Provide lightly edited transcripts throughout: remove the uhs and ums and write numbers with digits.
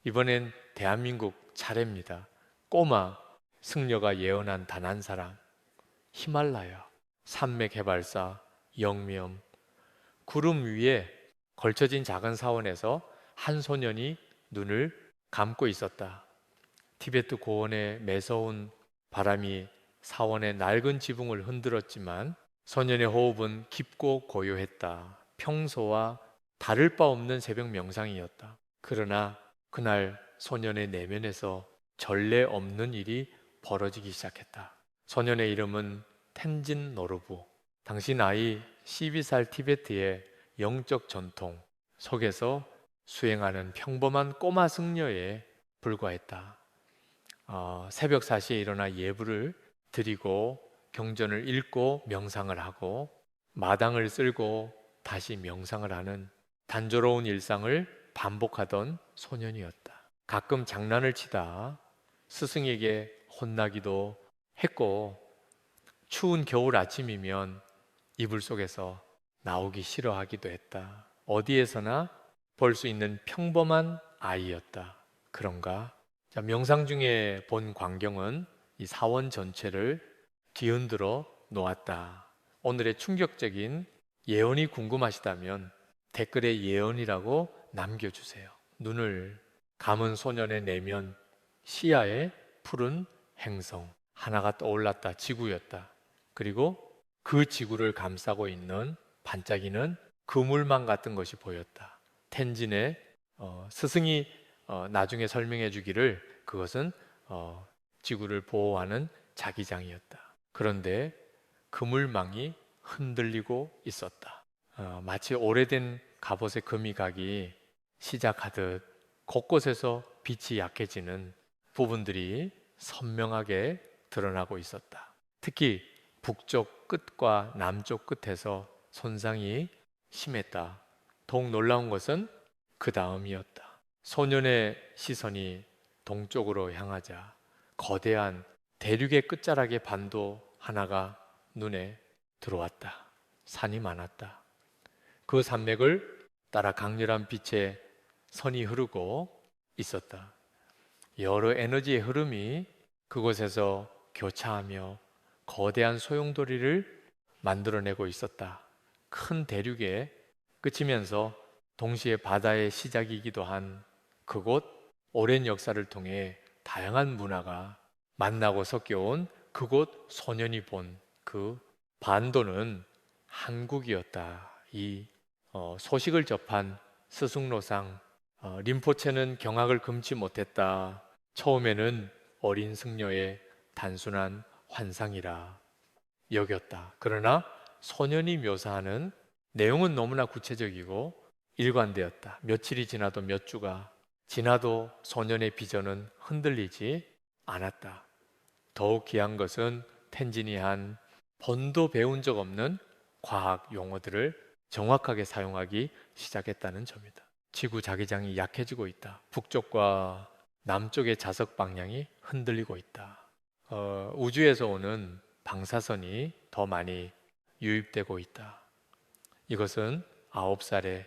이번엔 대한민국 차례입니다. 꼬마 승려가 예언한 단 한 사람, 히말라야, 산맥 해발사, 영미엄, 구름 위에 걸쳐진 작은 사원에서 한 소년이 눈을 감고 있었다. 티베트 고원의 매서운 바람이 사원의 낡은 지붕을 흔들었지만 소년의 호흡은 깊고 고요했다. 평소와 다를 바 없는 새벽 명상이었다. 그러나 그날 소년의 내면에서 전례 없는 일이 벌어지기 시작했다. 소년의 이름은 텐진 노르부. 당시 나이 12살 티베트의 영적 전통 속에서 수행하는 평범한 꼬마 승려에 불과했다. 새벽 4시에 일어나 예불을 드리고 경전을 읽고 명상을 하고 마당을 쓸고 다시 명상을 하는 단조로운 일상을 반복하던 소년이었다. 가끔 장난을 치다 스승에게 혼나기도 했고 추운 겨울 아침이면 이불 속에서 나오기 싫어하기도 했다. 어디에서나 볼 수 있는 평범한 아이였다. 그런가? 자, 명상 중에 본 광경은 이 사원 전체를 뒤흔들어 놓았다. 오늘의 충격적인 예언이 궁금하시다면 댓글에 예언이라고 남겨주세요. 눈을 감은 소년의 내면, 시야에 푸른 행성 하나가 떠올랐다. 지구였다. 그리고 그 지구를 감싸고 있는 반짝이는 그물망 같은 것이 보였다. 텐진의 스승이 나중에 설명해 주기를 그것은 지구를 보호하는 자기장이었다. 그런데 그물망이 흔들리고 있었다. 마치 오래된 갑옷의 금이 가기 시작하듯 곳곳에서 빛이 약해지는 부분들이 선명하게 드러나고 있었다. 특히 북쪽 끝과 남쪽 끝에서 손상이 심했다. 더욱 놀라운 것은 그 다음이었다. 소년의 시선이 동쪽으로 향하자 거대한 대륙의 끝자락의 반도 하나가 눈에 들어왔다. 산이 많았다. 그 산맥을 따라 강렬한 빛의 선이 흐르고 있었다. 여러 에너지의 흐름이 그곳에서 교차하며 거대한 소용돌이를 만들어내고 있었다. 큰 대륙에 그치면서 동시에 바다의 시작이기도 한 그곳, 오랜 역사를 통해 다양한 문화가 만나고 섞여온 그곳 소년이 본 그 반도는 한국이었다. 이 소식을 접한 스승로상 림포체는 경악을 금치 못했다. 처음에는 어린 승려의 단순한 환상이라 여겼다. 그러나 소년이 묘사하는 내용은 너무나 구체적이고 일관되었다. 며칠이 지나도 몇 주가 지나도 소년의 비전은 흔들리지 않았다. 더욱 귀한 것은 텐진이 한 번도 배운 적 없는 과학 용어들을 정확하게 사용하기 시작했다는 점이다. 지구 자기장이 약해지고 있다. 북쪽과 남쪽의 자석 방향이 흔들리고 있다. 우주에서 오는 방사선이 더 많이 유입되고 있다. 이것은 9살에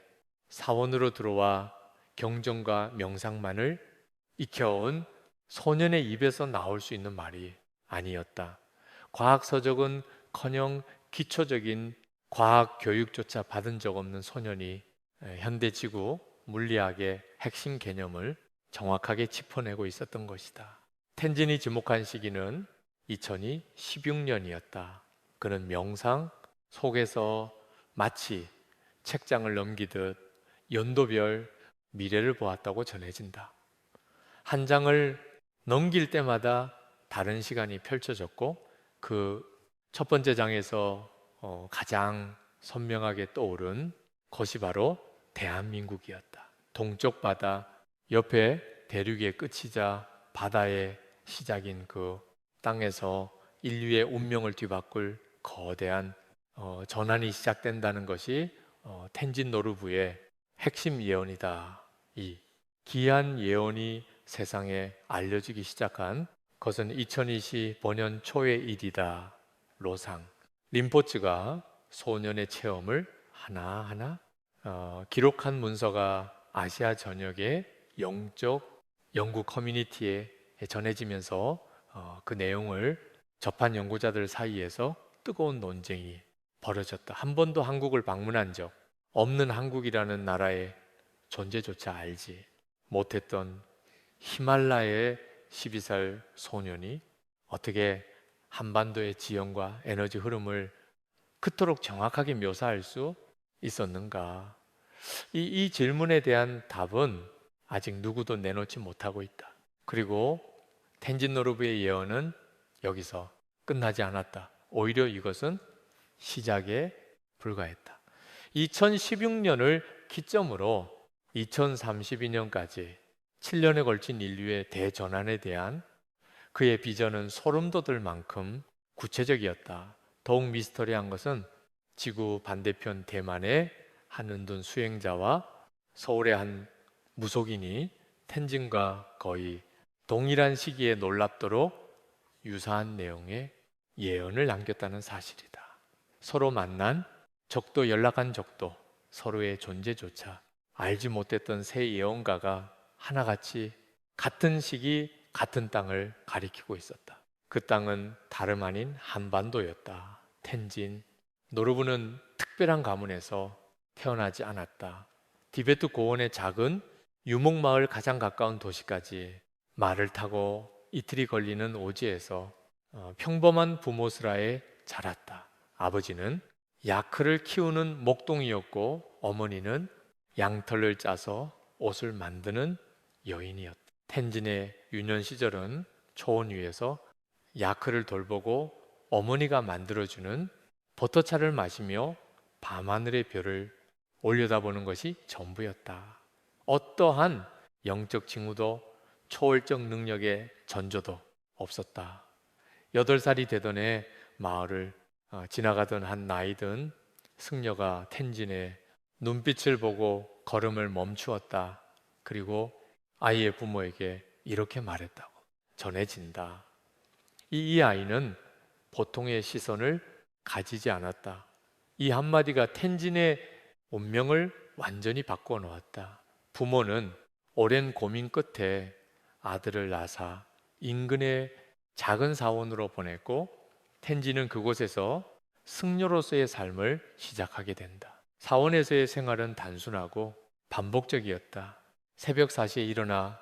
사원으로 들어와 경전과 명상만을 익혀온 소년의 입에서 나올 수 있는 말이 아니었다. 과학 서적은커녕 기초적인 과학 교육조차 받은 적 없는 소년이 현대 지구 물리학의 핵심 개념을 정확하게 짚어내고 있었던 것이다. 텐진이 지목한 시기는 2016년이었다. 그는 명상 속에서 마치 책장을 넘기듯 연도별 미래를 보았다고 전해진다. 한 장을 넘길 때마다 다른 시간이 펼쳐졌고 그 첫 번째 장에서 가장 선명하게 떠오른 것이 바로 대한민국이었다. 동쪽 바다 옆에 대륙의 끝이자 바다의 시작인 그 땅에서 인류의 운명을 뒤바꿀 거대한 전환이 시작된다는 것이 텐진 노르부의 핵심 예언이다. 이 기이한 예언이 세상에 알려지기 시작한 것은 2025년 초의 일이다. 로상 림포츠가 소년의 체험을 하나하나 기록한 문서가 아시아 전역의 영적 영국 커뮤니티에 전해지면서 그 내용을 접한 연구자들 사이에서 뜨거운 논쟁이 벌어졌다. 한 번도 한국을 방문한 적 없는 한국이라는 나라의 존재조차 알지 못했던 히말라야의 12살 소년이 어떻게 한반도의 지형과 에너지 흐름을 그토록 정확하게 묘사할 수 있었는가? 이 질문에 대한 답은 아직 누구도 내놓지 못하고 있다. 그리고 텐진 노르브의 예언은 여기서 끝나지 않았다. 오히려 이것은 시작에 불과했다. 2016년을 기점으로 2032년까지 7년에 걸친 인류의 대전환에 대한 그의 비전은 소름 돋을 만큼 구체적이었다. 더욱 미스터리한 것은 지구 반대편 대만의 한 은둔 수행자와 서울의 한 무속인이 텐진과 거의 동일한 시기에 놀랍도록 유사한 내용의 예언을 남겼다는 사실이다. 서로 만난 적도 연락한 적도 서로의 존재조차 알지 못했던 세 예언가가 하나같이 같은 시기 같은 땅을 가리키고 있었다. 그 땅은 다름 아닌 한반도였다. 텐진, 노르브는 특별한 가문에서 태어나지 않았다. 티베트 고원의 작은 유목마을 가장 가까운 도시까지 말을 타고 이틀이 걸리는 오지에서 평범한 부모스라에 자랐다. 아버지는 야크를 키우는 목동이었고 어머니는 양털을 짜서 옷을 만드는 여인이었다. 텐진의 유년 시절은 초원 위에서 야크를 돌보고 어머니가 만들어주는 버터차를 마시며 밤하늘의 별을 올려다보는 것이 전부였다. 어떠한 영적 징후도 초월적 능력의 전조도 없었다. 8살이 되던 해 마을을 지나가던 한 나이든 승려가 텐진의 눈빛을 보고 걸음을 멈추었다. 그리고 아이의 부모에게 이렇게 말했다고 전해진다. 이 아이는 보통의 시선을 가지지 않았다. 이 한마디가 텐진의 운명을 완전히 바꾸어 놓았다. 부모는 오랜 고민 끝에 아들을 낳아 인근의 작은 사원으로 보냈고 텐진은 그곳에서 승려로서의 삶을 시작하게 된다. 사원에서의 생활은 단순하고 반복적이었다. 새벽 4시에 일어나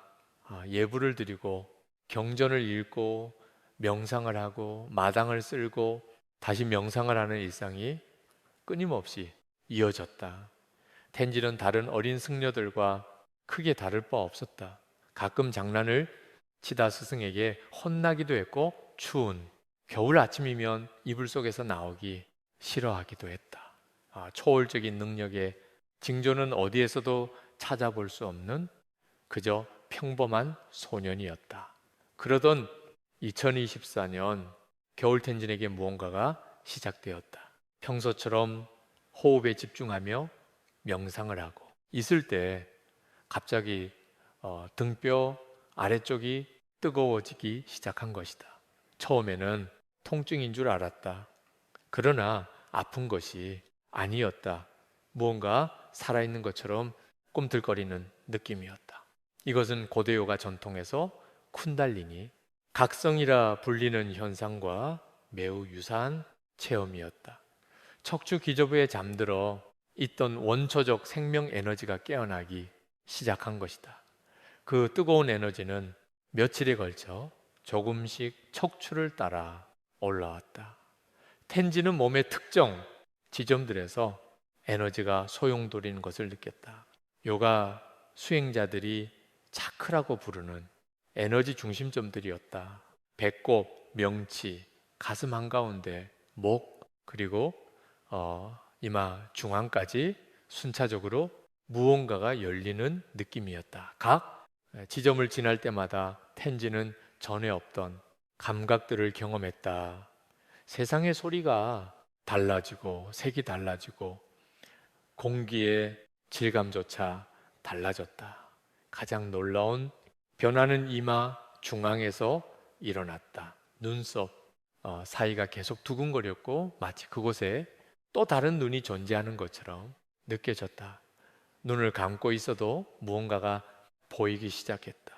예불을 드리고 경전을 읽고 명상을 하고 마당을 쓸고 다시 명상을 하는 일상이 끊임없이 이어졌다. 텐진은 다른 어린 승려들과 크게 다를 바 없었다. 가끔 장난을 치다 스승에게 혼나기도 했고 추운 겨울 아침이면 이불 속에서 나오기 싫어하기도 했다. 초월적인 능력의 징조는 어디에서도 찾아볼 수 없는 그저 평범한 소년이었다. 그러던 2024년 겨울 텐진에게 무언가가 시작되었다. 평소처럼 호흡에 집중하며 명상을 하고 있을 때 갑자기 등뼈 아래쪽이 뜨거워지기 시작한 것이다. 처음에는 통증인 줄 알았다. 그러나 아픈 것이 아니었다. 무언가 살아있는 것처럼 꿈틀거리는 느낌이었다. 이것은 고대 요가 전통에서 쿤달리니, 각성이라 불리는 현상과 매우 유사한 체험이었다. 척추 기저부에 잠들어 있던 원초적 생명 에너지가 깨어나기 시작한 것이다. 그 뜨거운 에너지는 며칠에 걸쳐 조금씩 척추를 따라 올라왔다. 텐지는 몸의 특정 지점들에서 에너지가 소용돌이는 것을 느꼈다. 요가 수행자들이 차크라고 부르는 에너지 중심점들이었다. 배꼽, 명치, 가슴 한가운데, 목, 그리고 이마 중앙까지 순차적으로 무언가가 열리는 느낌이었다. 각 지점을 지날 때마다 텐지는 전에 없던 감각들을 경험했다. 세상의 소리가 달라지고 색이 달라지고 공기의 질감조차 달라졌다. 가장 놀라운 변화는 이마 중앙에서 일어났다. 눈썹 사이가 계속 두근거렸고 마치 그곳에 또 다른 눈이 존재하는 것처럼 느껴졌다. 눈을 감고 있어도 무언가가 보이기 시작했다.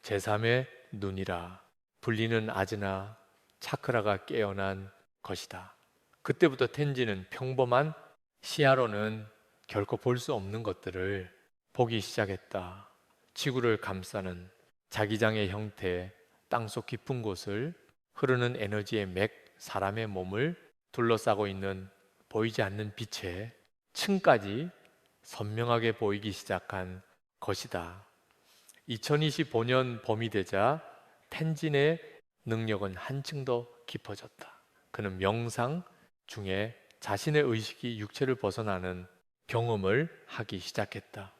제3의 눈이라 불리는 아즈나 차크라가 깨어난 것이다. 그때부터 텐지는 평범한 시야로는 결코 볼 수 없는 것들을 보기 시작했다. 지구를 감싸는 자기장의 형태, 땅속 깊은 곳을 흐르는 에너지의 맥, 사람의 몸을 둘러싸고 있는 보이지 않는 빛의 층까지 선명하게 보이기 시작한 것이다. 2025년 봄이 되자 텐진의 능력은 한층 더 깊어졌다. 그는 명상 중에 자신의 의식이 육체를 벗어나는 경험을 하기 시작했다.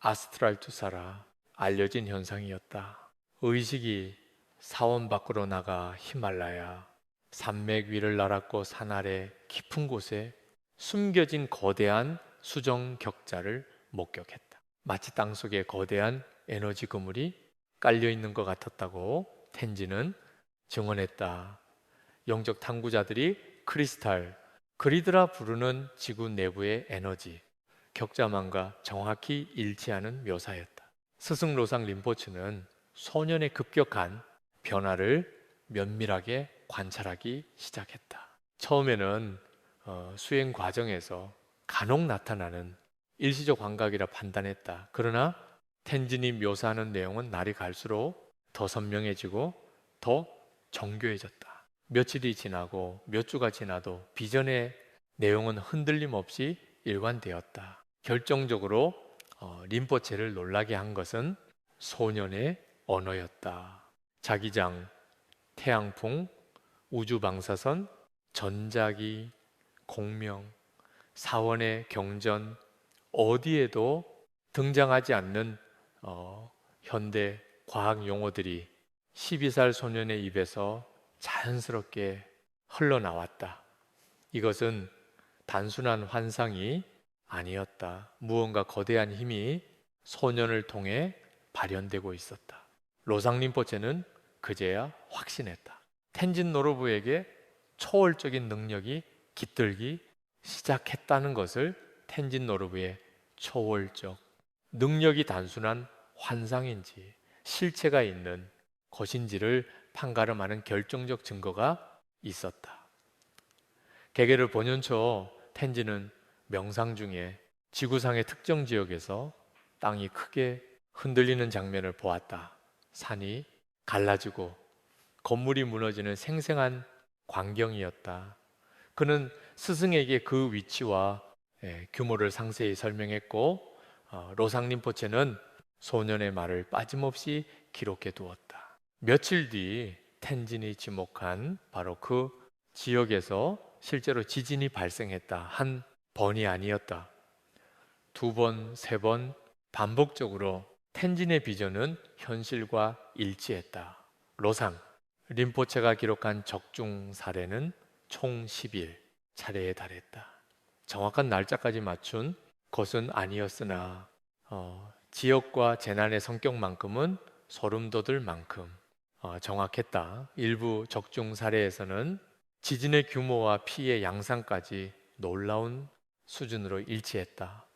아스트랄 투사라 알려진 현상이었다. 의식이 사원 밖으로 나가 히말라야, 산맥 위를 날았고 산 아래 깊은 곳에 숨겨진 거대한 수정 격자를 목격했다. 마치 땅속에 거대한 에너지 그물이 깔려 있는 것 같았다고 텐지는 증언했다. 영적 탐구자들이 크리스탈, 그리드라 부르는 지구 내부의 에너지, 격자만과 정확히 일치하는 묘사였다. 스승 로상 림포츠는 소년의 급격한 변화를 면밀하게 관찰하기 시작했다. 처음에는 수행 과정에서 간혹 나타나는 일시적 환각이라 판단했다. 그러나 텐진이 묘사하는 내용은 날이 갈수록 더 선명해지고 더 정교해졌다. 며칠이 지나고 몇 주가 지나도 비전의 내용은 흔들림 없이 일관되었다. 결정적으로 림포체를 놀라게 한 것은 소년의 언어였다. 자기장, 태양풍, 우주방사선, 전자기, 공명, 사원의 경전, 어디에도 등장하지 않는 현대 과학 용어들이 12살 소년의 입에서 자연스럽게 흘러나왔다. 이것은 단순한 환상이 아니었다. 무언가 거대한 힘이 소년을 통해 발현되고 있었다. 로상 림포체는 그제야 확신했다. 텐진 노르부에게 초월적인 능력이 깃들기 시작했다는 것을 텐진 노르부의 초월적 능력이 단순한 환상인지 실체가 있는 것인지를 판가름하는 결정적 증거가 있었다. 개개를 본연초 텐지는 명상 중에 지구상의 특정 지역에서 땅이 크게 흔들리는 장면을 보았다. 산이 갈라지고 건물이 무너지는 생생한 광경이었다. 그는 스승에게 그 위치와 규모를 상세히 설명했고 로상 림포체는 소년의 말을 빠짐없이 기록해 두었다. 며칠 뒤 텐진이 지목한 바로 그 지역에서 실제로 지진이 발생했다. 한 번이 아니었다. 두 번, 세 번 반복적으로 텐진의 비전은 현실과 일치했다. 로상 림포체가 기록한 적중 사례는 총 10일 차례에 달했다. 정확한 날짜까지 맞춘 것은 아니었으나 지역과 재난의 성격만큼은 소름 돋을 만큼 정확했다. 일부 적중 사례에서는 지진의 규모와 피해 양상까지 놀라운 수준으로 일치했다.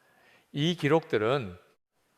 이 기록들은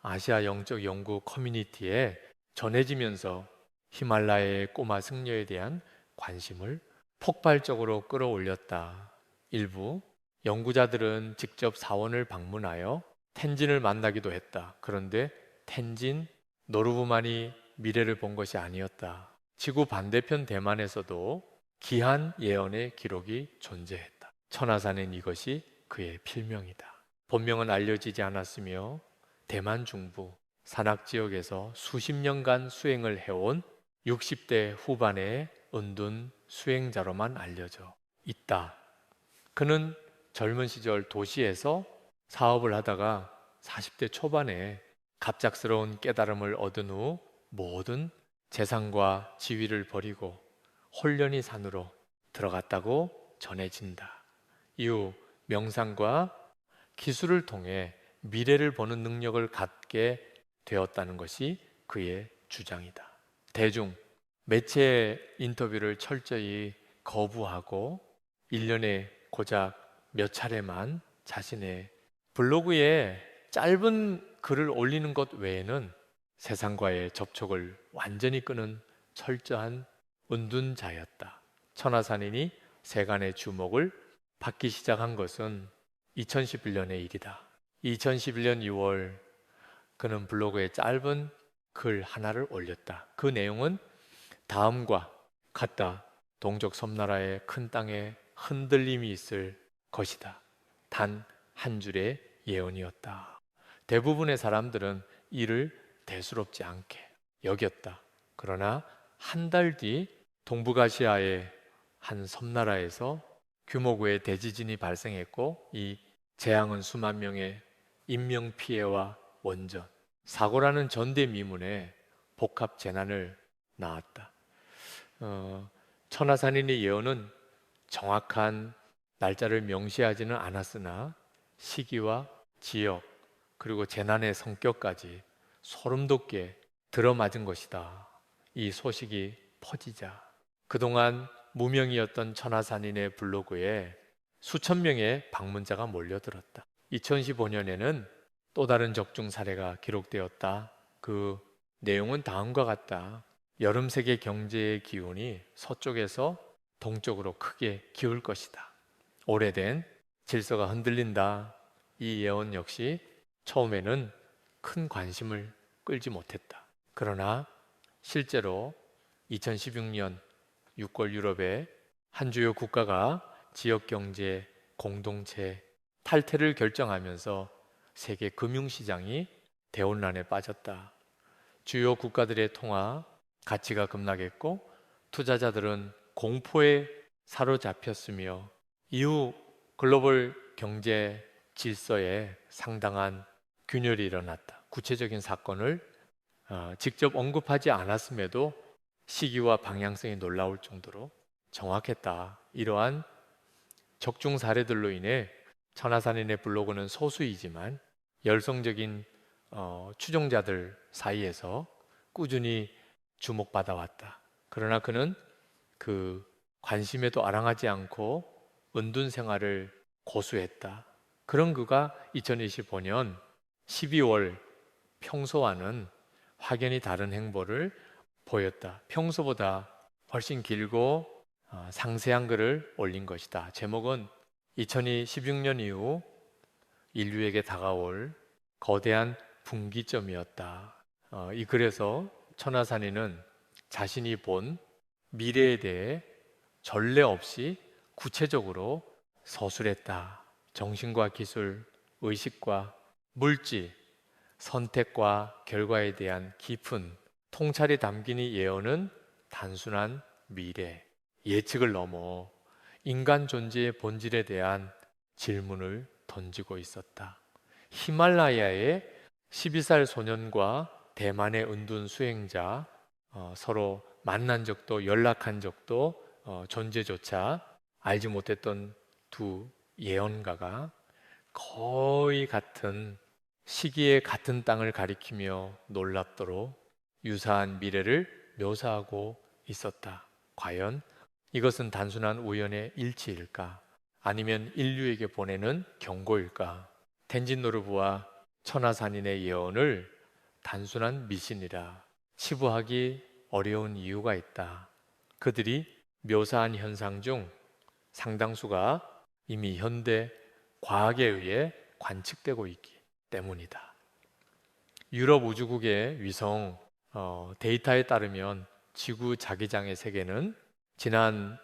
아시아 영적 연구 커뮤니티에 전해지면서 히말라야의 꼬마 승려에 대한 관심을 폭발적으로 끌어올렸다. 일부 연구자들은 직접 사원을 방문하여 텐진을 만나기도 했다. 그런데 텐진, 노르부만이 미래를 본 것이 아니었다. 지구 반대편 대만에서도 기한 예언의 기록이 존재했다. 천하사는 이것이 그의 필명이다. 본명은 알려지지 않았으며 대만 중부 산악 지역에서 수십 년간 수행을 해온 60대 후반의 은둔 수행자로만 알려져 있다. 그는 젊은 시절 도시에서 사업을 하다가 40대 초반에 갑작스러운 깨달음을 얻은 후 모든 재산과 지위를 버리고 홀련히 산으로 들어갔다고 전해진다. 이후 명상과 기술을 통해 미래를 보는 능력을 갖게 되었다는 것이 그의 주장이다. 대중, 매체 인터뷰를 철저히 거부하고 1년에 고작 몇 차례만 자신의 블로그에 짧은 글을 올리는 것 외에는 세상과의 접촉을 완전히 끊은 철저한 은둔자였다. 천하산인이 세간의 주목을 받기 시작한 것은 2011년의 일이다. 2011년 6월 그는 블로그에 짧은 글 하나를 올렸다. 그 내용은 다음과 같다. 동족 섬나라의 큰 땅에 흔들림이 있을 것이다. 단 한 줄의 예언이었다. 대부분의 사람들은 이를 대수롭지 않게 여겼다. 그러나 한 달 뒤 동북아시아의 한 섬나라에서 규모의 대지진이 발생했고 이 재앙은 수만 명의 인명 피해와 원전, 사고라는 전대미문의 복합 재난을 낳았다. 천하산인의 예언은 정확한 날짜를 명시하지는 않았으나 시기와 지역 그리고 재난의 성격까지 소름 돋게 들어맞은 것이다. 이 소식이 퍼지자 그동안 무명이었던 천하산인의 블로그에 수천 명의 방문자가 몰려들었다. 2015년에는 또 다른 적중 사례가 기록되었다. 그 내용은 다음과 같다. 여름 세계 경제의 기운이 서쪽에서 동쪽으로 크게 기울 것이다. 오래된 질서가 흔들린다. 이 예언 역시 처음에는 큰 관심을 끌지 못했다. 그러나 실제로 2016년 6월 유럽의 한 주요 국가가 지역 경제 공동체 탈퇴를 결정하면서 세계 금융시장이 대혼란에 빠졌다. 주요 국가들의 통화 가치가 급락했고 투자자들은 공포에 사로잡혔으며 이후 글로벌 경제 질서에 상당한 균열이 일어났다. 구체적인 사건을 직접 언급하지 않았음에도 시기와 방향성이 놀라울 정도로 정확했다. 이러한 적중 사례들로 인해 천하산인의 블로그는 소수이지만 열성적인 추종자들 사이에서 꾸준히 주목받아 왔다. 그러나 그는 그 관심에도 아랑하지 않고 은둔 생활을 고수했다. 그런 그가 2025년 12월 평소와는 확연히 다른 행보를 보였다. 평소보다 훨씬 길고 상세한 글을 올린 것이다. 제목은 2016년 이후 인류에게 다가올 거대한 분기점이었다. 이 글에서 천하산인은 자신이 본 미래에 대해 전례 없이 구체적으로 서술했다. 정신과 기술, 의식과 물질, 선택과 결과에 대한 깊은 통찰이 담긴 이 예언은 단순한 미래, 예측을 넘어 인간 존재의 본질에 대한 질문을 던지고 있었다. 히말라야의 12살 소년과 대만의 은둔 수행자, 서로 만난 적도 연락한 적도 존재조차 알지 못했던 두 예언가가 거의 같은 시기에 같은 땅을 가리키며 놀랍도록 유사한 미래를 묘사하고 있었다. 과연 이것은 단순한 우연의 일치일까? 아니면 인류에게 보내는 경고일까? 텐진 노르부와 천하산인의 예언을 단순한 미신이라 치부하기 어려운 이유가 있다. 그들이 묘사한 현상 중 상당수가 이미 현대 과학에 의해 관측되고 있기 때문이다. 유럽 우주국의 위성 데이터에 따르면 지구 자기장의 세계는 지난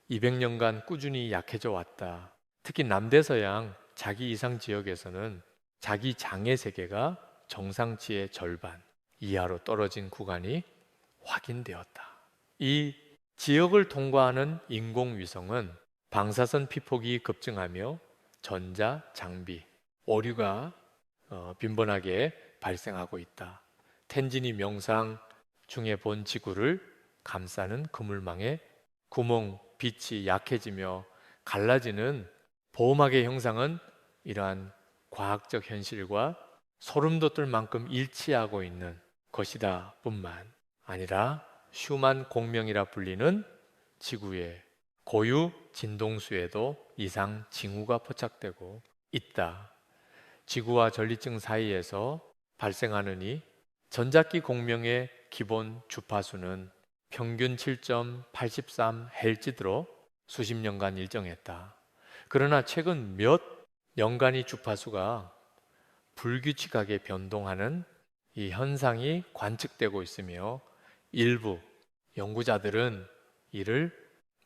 200년간 꾸준히 약해져 왔다. 특히 남대서양 자기 이상 지역에서는 자기 장의 세계가 정상치의 절반 이하로 떨어진 구간이 확인되었다. 이 지역을 통과하는 인공위성은 방사선 피폭이 급증하며 전자, 장비, 오류가 빈번하게 발생하고 있다. 텐진이 명상 중에 본 지구를 감싸는 그물망에 구멍, 빛이 약해지며 갈라지는 보호막의 형상은 이러한 과학적 현실과 소름 돋을 만큼 일치하고 있는 것이다 뿐만 아니라 슈만 공명이라 불리는 지구의 고유 진동수에도 이상 징후가 포착되고 있다. 지구와 전리층 사이에서 발생하는 이 전작기 공명의 기본 주파수는 평균 7.83Hz로 수십 년간 일정했다. 그러나 최근 몇 년간의 주파수가 불규칙하게 변동하는 이 현상이 관측되고 있으며 일부 연구자들은 이를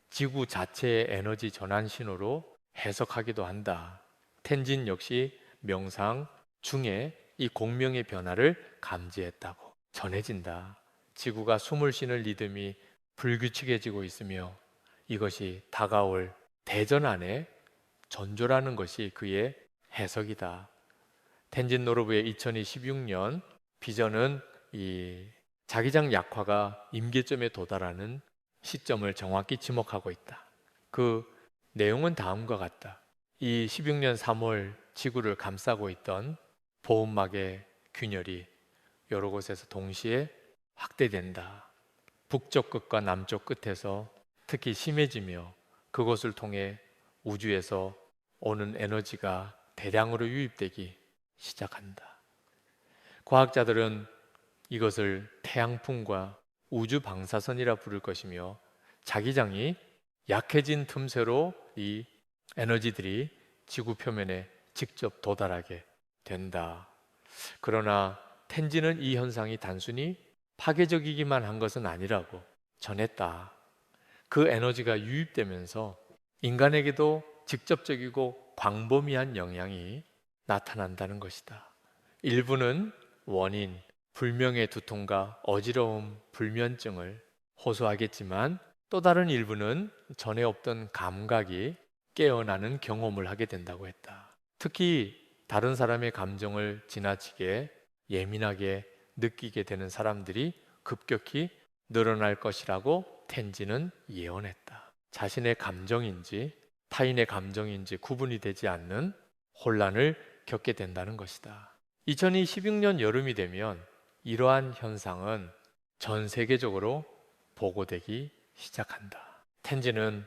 지구 자체의 에너지 전환 신호로 해석하기도 한다. 텐진 역시 명상 중에 이 공명의 변화를 감지했다고 전해진다. 지구가 숨을 쉬는 리듬이 불규칙해지고 있으며 이것이 다가올 대전 안에 전조라는 것이 그의 해석이다. 텐진 노르브의 2016년 비전은 이 자기장 약화가 임계점에 도달하는 시점을 정확히 지목하고 있다. 그 내용은 다음과 같다. 이 16년 3월 지구를 감싸고 있던 보호막의 균열이 여러 곳에서 동시에 확대된다. 북쪽 끝과 남쪽 끝에서 특히 심해지며 그것을 통해 우주에서 오는 에너지가 대량으로 유입되기 시작한다. 과학자들은 이것을 태양풍과 우주 방사선이라 부를 것이며 자기장이 약해진 틈새로 이 에너지들이 지구 표면에 직접 도달하게 된다. 그러나 텐지는 이 현상이 단순히 파괴적이기만 한 것은 아니라고 전했다. 그 에너지가 유입되면서 인간에게도 직접적이고 광범위한 영향이 나타난다는 것이다. 일부는 원인, 불명의 두통과 어지러움, 불면증을 호소하겠지만 또 다른 일부는 전에 없던 감각이 깨어나는 경험을 하게 된다고 했다. 특히 다른 사람의 감정을 지나치게 예민하게 느끼게 되는 사람들이 급격히 늘어날 것이라고 텐지는 예언했다. 자신의 감정인지 타인의 감정인지 구분이 되지 않는 혼란을 겪게 된다는 것이다. 2016년 여름이 되면 이러한 현상은 전 세계적으로 보고되기 시작한다. 텐지는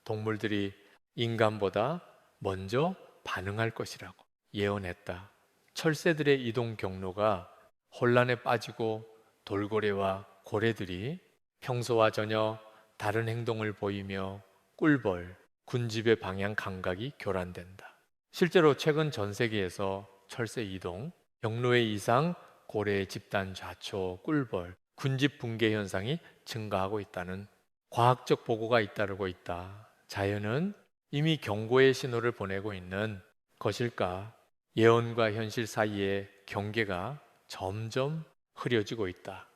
동물들이 인간보다 먼저 반응할 것이라고 예언했다. 철새들의 이동 경로가 혼란에 빠지고 돌고래와 고래들이 평소와 전혀 다른 행동을 보이며 꿀벌, 군집의 방향 감각이 교란된다. 실제로 최근 전 세계에서 철새 이동, 경로의 이상, 고래의 집단 좌초, 꿀벌, 군집 붕괴 현상이 증가하고 있다는 과학적 보고가 잇따르고 있다. 자연은 이미 경고의 신호를 보내고 있는 것일까? 예언과 현실 사이의 경계가 점점 흐려지고 있다.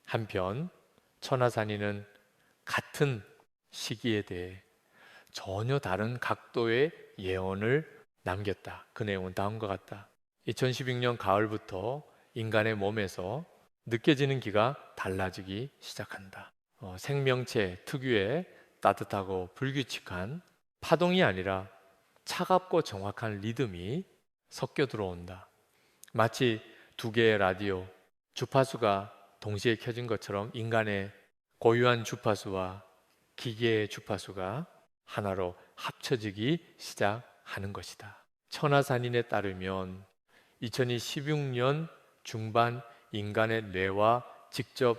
한편 천하산인은 같은 시기에 대해 전혀 다른 각도의 예언을 남겼다. 그 내용은 다음과 같다. 2016년 가을부터 인간의 몸에서 느껴지는 기가 달라지기 시작한다. 생명체 특유의 따뜻하고 불규칙한 파동이 아니라 차갑고 정확한 리듬이 섞여 들어온다. 마치 두 개의 라디오 주파수가 동시에 켜진 것처럼 인간의 고유한 주파수와 기계의 주파수가 하나로 합쳐지기 시작하는 것이다. 천하산인에 따르면 2016년 중반 인간의 뇌와 직접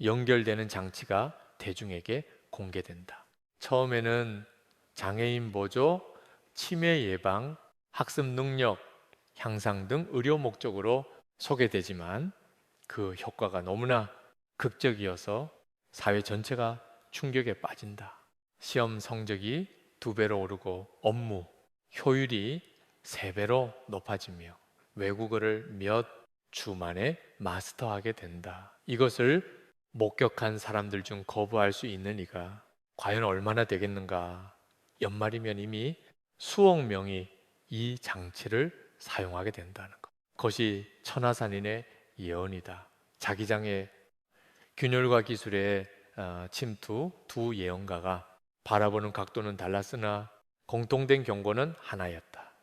연결되는 장치가 대중에게 공개된다. 처음에는 장애인 보조, 치매 예방, 학습 능력 향상 등 의료 목적으로 소개되지만 그 효과가 너무나 극적이어서 사회 전체가 충격에 빠진다. 시험 성적이 2배로 오르고 업무 효율이 3배로 높아지며 외국어를 몇 주 만에 마스터하게 된다. 이것을 목격한 사람들 중 거부할 수 있는 이가 과연 얼마나 되겠는가? 연말이면 이미 수억 명이 이 장치를 사용하게 된다는 것. 그것이 천하산인의 예언이다. 자기장의 균열과 기술의 침투 두 예언가가 바라보는 각도는 달랐으나 공통된 경고는 하나였다.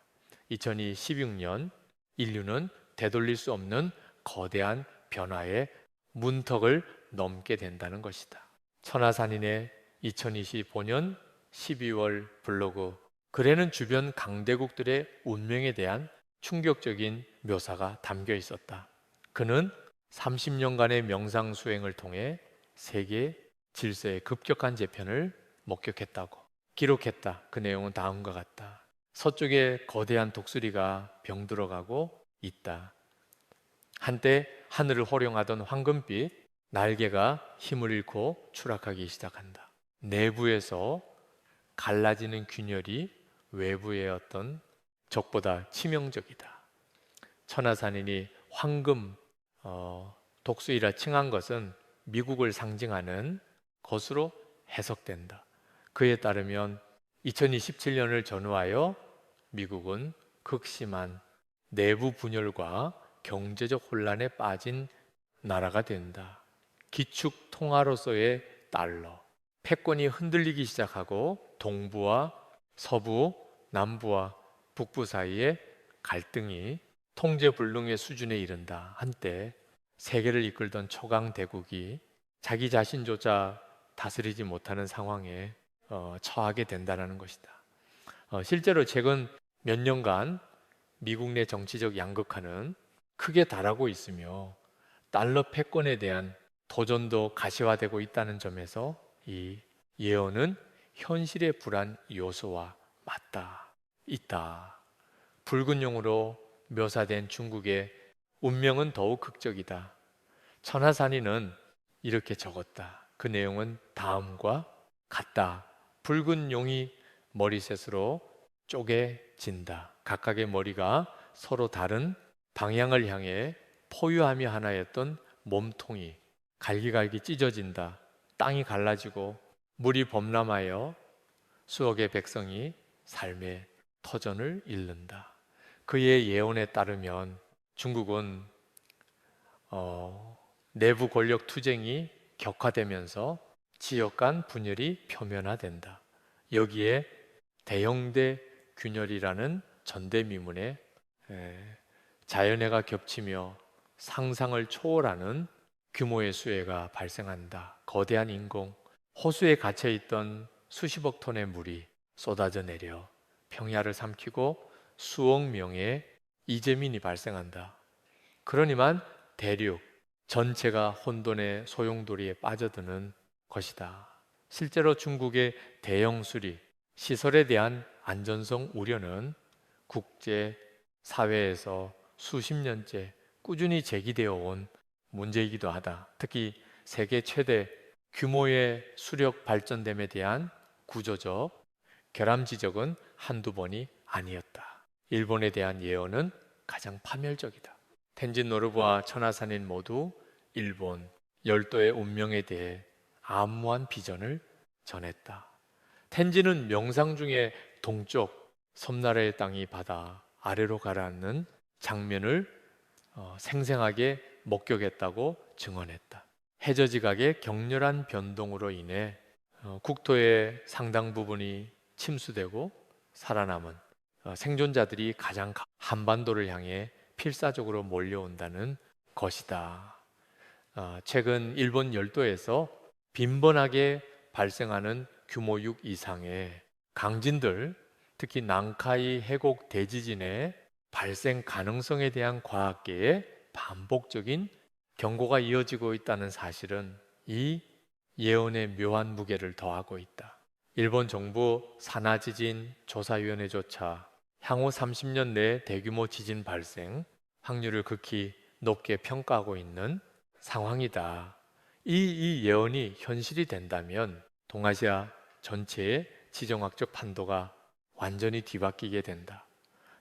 2016년 인류는 되돌릴 수 없는 거대한 변화의 문턱을 넘게 된다는 것이다. 천하산인의 2025년 12월 블로그 글에는 주변 강대국들의 운명에 대한 충격적인 묘사가 담겨 있었다. 그는 30년간의 명상 수행을 통해 세계 질서의 급격한 재편을 목격했다고 기록했다. 그 내용은 다음과 같다. 서쪽에 거대한 독수리가 병들어가고 있다. 한때 하늘을 호령하던 황금빛 날개가 힘을 잃고 추락하기 시작한다. 내부에서 갈라지는 균열이 외부의 어떤 적보다 치명적이다. 천하산인이 황금 독수리라 칭한 것은 미국을 상징하는 것으로 해석된다. 그에 따르면 2027년을 전후하여 미국은 극심한 내부 분열과 경제적 혼란에 빠진 나라가 된다. 기축 통화로서의 달러, 패권이 흔들리기 시작하고 동부와 서부, 남부와 북부 사이에 갈등이 통제불능의 수준에 이른다. 한때 세계를 이끌던 초강 대국이 자기 자신조차 다스리지 못하는 상황에 처하게 된다는 것이다. 실제로 최근 몇 년간 미국 내 정치적 양극화는 크게 달하고 있으며 달러 패권에 대한 도전도 가시화되고 있다는 점에서 이 예언은 현실의 불안 요소와 맞닿아 있다. 붉은 용으로 묘사된 중국의 운명은 더욱 극적이다. 천하산인은 이렇게 적었다. 그 내용은 다음과 같다. 붉은 용이 머리셋으로 쪼개진다. 각각의 머리가 서로 다른 방향을 향해 포유하며 하나였던 몸통이 갈기갈기 찢어진다. 땅이 갈라지고 물이 범람하여 수억의 백성이 삶의 터전을 잃는다. 그의 예언에 따르면 중국은 내부 권력 투쟁이 격화되면서 지역 간 분열이 표면화된다. 여기에 대형대 균열이라는 전대미문에 자연해가 겹치며 상상을 초월하는 규모의 수해가 발생한다. 거대한 인공, 호수에 갇혀있던 수십억 톤의 물이 쏟아져 내려 평야를 삼키고 수억 명의 이재민이 발생한다. 그러니만 대륙 전체가 혼돈의 소용돌이에 빠져드는 것이다. 실제로 중국의 대형 수리, 시설에 대한 안전성 우려는 국제 사회에서 수십 년째 꾸준히 제기되어 온 문제이기도 하다. 특히 세계 최대 규모의 수력 발전됨에 대한 구조적 결함 지적은 한두 번이 아니었다. 일본에 대한 예언은 가장 파멸적이다. 텐진 노르부와 천하산인 모두 일본 열도의 운명에 대해 암무한 비전을 전했다. 텐진은 명상 중에 동쪽 섬나라의 땅이 바다 아래로 가라앉는 장면을 생생하게 목격했다고 증언했다. 해저지각의 격렬한 변동으로 인해 국토의 상당 부분이 침수되고 살아남은 생존자들이 가장 한반도를 향해 필사적으로 몰려온다는 것이다. 최근 일본 열도에서 빈번하게 발생하는 규모 6 이상의 강진들, 특히 난카이 해곡 대지진의 발생 가능성에 대한 과학계의 반복적인 경고가 이어지고 있다는 사실은 이 예언의 묘한 무게를 더하고 있다. 일본 정부 산하지진 조사위원회조차 향후 30년 내 대규모 지진 발생 확률을 극히 높게 평가하고 있는 상황이다. 이 예언이 현실이 된다면 동아시아 전체의 지정학적 판도가 완전히 뒤바뀌게 된다.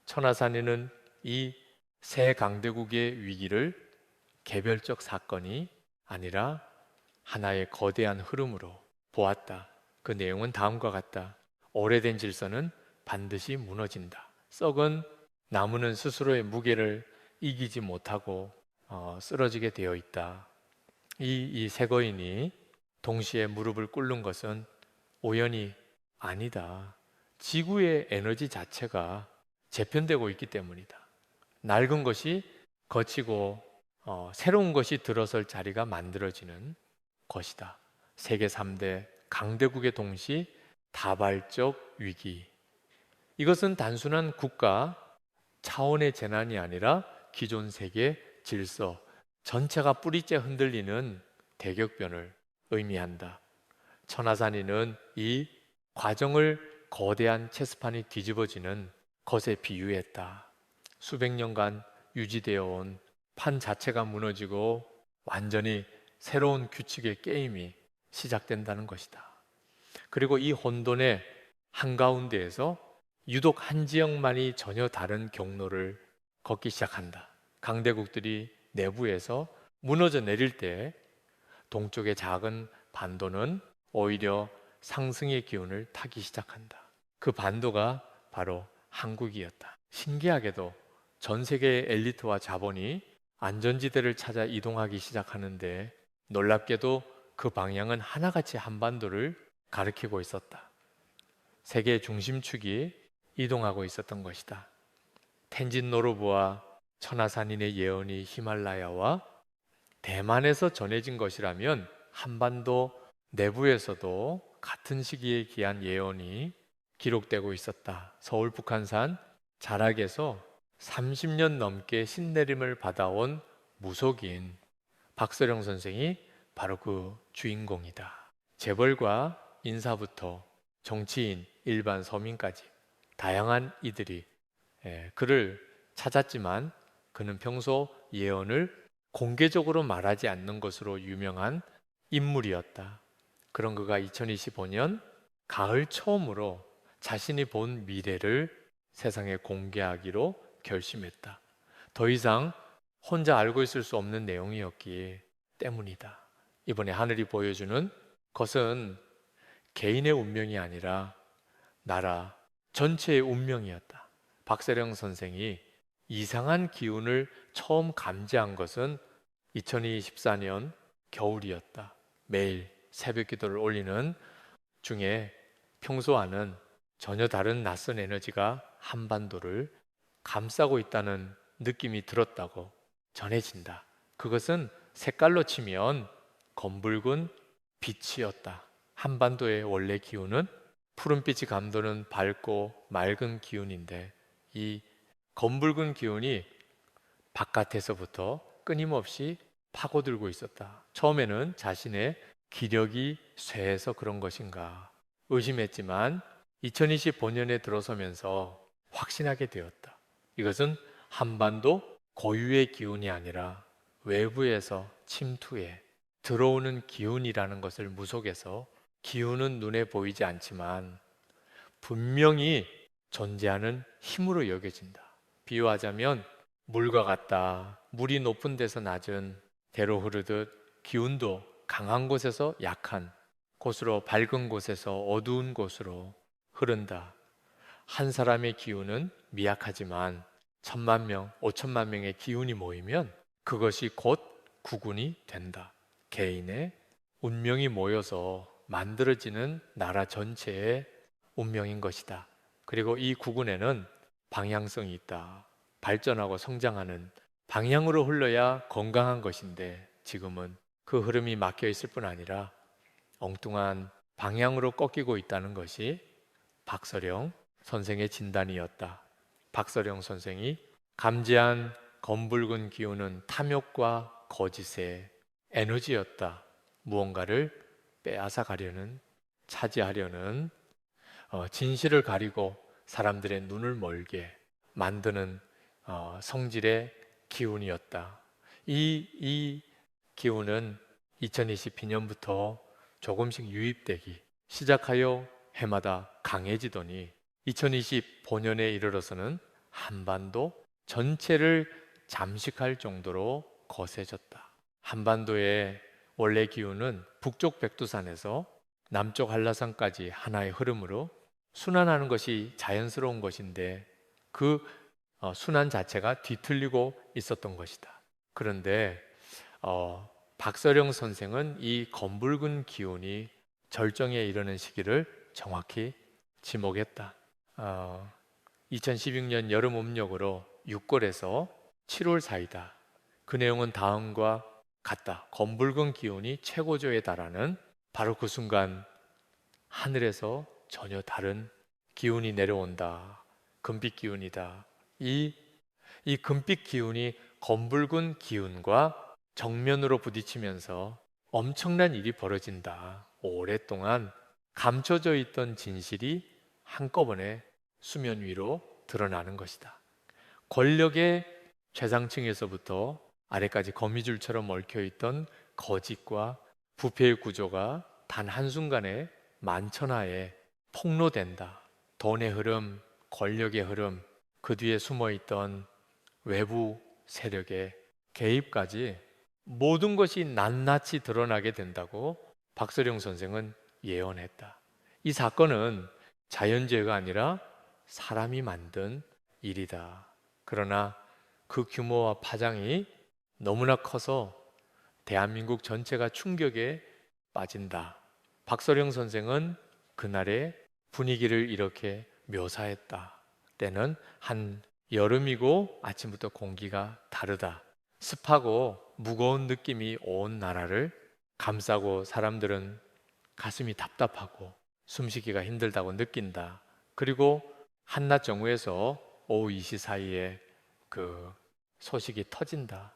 천하산인은 이 새 강대국의 위기를 개별적 사건이 아니라 하나의 거대한 흐름으로 보았다. 그 내용은 다음과 같다. 오래된 질서는 반드시 무너진다. 썩은 나무는 스스로의 무게를 이기지 못하고 쓰러지게 되어 있다. 이 세 거인이 동시에 무릎을 꿇는 것은 우연이 아니다. 지구의 에너지 자체가 재편되고 있기 때문이다. 낡은 것이 거치고 새로운 것이 들어설 자리가 만들어지는 것이다. 세계 3대 강대국의 동시 다발적 위기. 이것은 단순한 국가 차원의 재난이 아니라 기존 세계 질서, 전체가 뿌리째 흔들리는 대격변을 의미한다. 천하산이는 이 과정을 거대한 체스판이 뒤집어지는 것에 비유했다. 수백 년간 유지되어 온 판 자체가 무너지고 완전히 새로운 규칙의 게임이 시작된다는 것이다. 그리고 이 혼돈의 한가운데에서 유독 한 지역만이 전혀 다른 경로를 걷기 시작한다. 강대국들이 내부에서 무너져 내릴 때 동쪽의 작은 반도는 오히려 상승의 기운을 타기 시작한다. 그 반도가 바로 한국이었다. 신기하게도 전 세계의 엘리트와 자본이 안전지대를 찾아 이동하기 시작하는데 놀랍게도 그 방향은 하나같이 한반도를 가리키고 있었다. 세계의 중심축이 이동하고 있었던 것이다. 텐진 노르부와 천하산인의 예언이 히말라야와 대만에서 전해진 것이라면 한반도 내부에서도 같은 시기에 기한 예언이 기록되고 있었다. 서울 북한산 자락에서 30년 넘게 신내림을 받아온 무속인 박서령 선생이 바로 그 주인공이다. 재벌과 인사부터 정치인, 일반 서민까지 다양한 이들이 그를 찾았지만 그는 평소 예언을 공개적으로 말하지 않는 것으로 유명한 인물이었다. 그런 그가 2025년 가을 처음으로 자신이 본 미래를 세상에 공개하기로 결심했다. 더 이상 혼자 알고 있을 수 없는 내용이었기 때문이다. 이번에 하늘이 보여주는 것은 개인의 운명이 아니라 나라 전체의 운명이었다. 박세령 선생이 이상한 기운을 처음 감지한 것은 2024년 겨울이었다. 매일 새벽 기도를 올리는 중에 평소와는 전혀 다른 낯선 에너지가 한반도를 감싸고 있다는 느낌이 들었다고 전해진다. 그것은 색깔로 치면 검붉은 빛이었다. 한반도의 원래 기운은 푸른빛이 감도는 밝고 맑은 기운인데 이 검붉은 기운이 바깥에서부터 끊임없이 파고들고 있었다. 처음에는 자신의 기력이 쇠해서 그런 것인가 의심했지만 2025년에 들어서면서 확신하게 되었다. 이것은 한반도 고유의 기운이 아니라 외부에서 침투해 들어오는 기운이라는 것을 무속에서 기운은 눈에 보이지 않지만 분명히 존재하는 힘으로 여겨진다. 비유하자면 물과 같다. 물이 높은 데서 낮은 대로 흐르듯 기운도 강한 곳에서 약한 곳으로 밝은 곳에서 어두운 곳으로 흐른다. 한 사람의 기운은 미약하지만 1,000만 명, 5천만 명의 기운이 모이면 그것이 곧 국운이 된다. 개인의 운명이 모여서 만들어지는 나라 전체의 운명인 것이다. 그리고 이 국운에는 방향성이 있다. 발전하고 성장하는 방향으로 흘러야 건강한 것인데 지금은 그 흐름이 막혀 있을 뿐 아니라 엉뚱한 방향으로 꺾이고 있다는 것이 박서령 선생의 진단이었다. 박서령 선생이 감지한 검붉은 기운은 탐욕과 거짓의 에너지였다. 무언가를 빼앗아 가려는, 차지하려는 진실을 가리고 사람들의 눈을 멀게 만드는 성질의 기운이었다. 이 기운은 2022년부터 조금씩 유입되기 시작하여 해마다 강해지더니 2025년에 이르러서는 한반도 전체를 잠식할 정도로 거세졌다. 한반도의 원래 기운은 북쪽 백두산에서 남쪽 한라산까지 하나의 흐름으로 순환하는 것이 자연스러운 것인데 그 순환 자체가 뒤틀리고 있었던 것이다. 그런데 박서령 선생은 이 검붉은 기운이 절정에 이르는 시기를 정확히 지목했다. 2016년 여름 음력으로 6월에서 7월 사이다. 그 내용은 다음과 같다. 검붉은 기운이 최고조에 달하는 바로 그 순간 하늘에서 전혀 다른 기운이 내려온다. 금빛 기운이다. 이 금빛 기운이 검붉은 기운과 정면으로 부딪히면서 엄청난 일이 벌어진다. 오랫동안 감춰져 있던 진실이 한꺼번에 수면 위로 드러나는 것이다. 권력의 최상층에서부터 아래까지 거미줄처럼 얽혀있던 거짓과 부패의 구조가 단 한순간에 만천하에 폭로된다. 돈의 흐름, 권력의 흐름, 그 뒤에 숨어있던 외부 세력의 개입까지 모든 것이 낱낱이 드러나게 된다고 박서령 선생은 예언했다. 이 사건은 자연재해가 아니라 사람이 만든 일이다. 그러나 그 규모와 파장이 너무나 커서 대한민국 전체가 충격에 빠진다. 박서령 선생은 그날의 분위기를 이렇게 묘사했다. 때는 한 여름이고 아침부터 공기가 다르다. 습하고 무거운 느낌이 온 나라를 감싸고 사람들은 가슴이 답답하고 숨쉬기가 힘들다고 느낀다. 그리고 한낮 정오에서 오후 2시 사이에 그 소식이 터진다.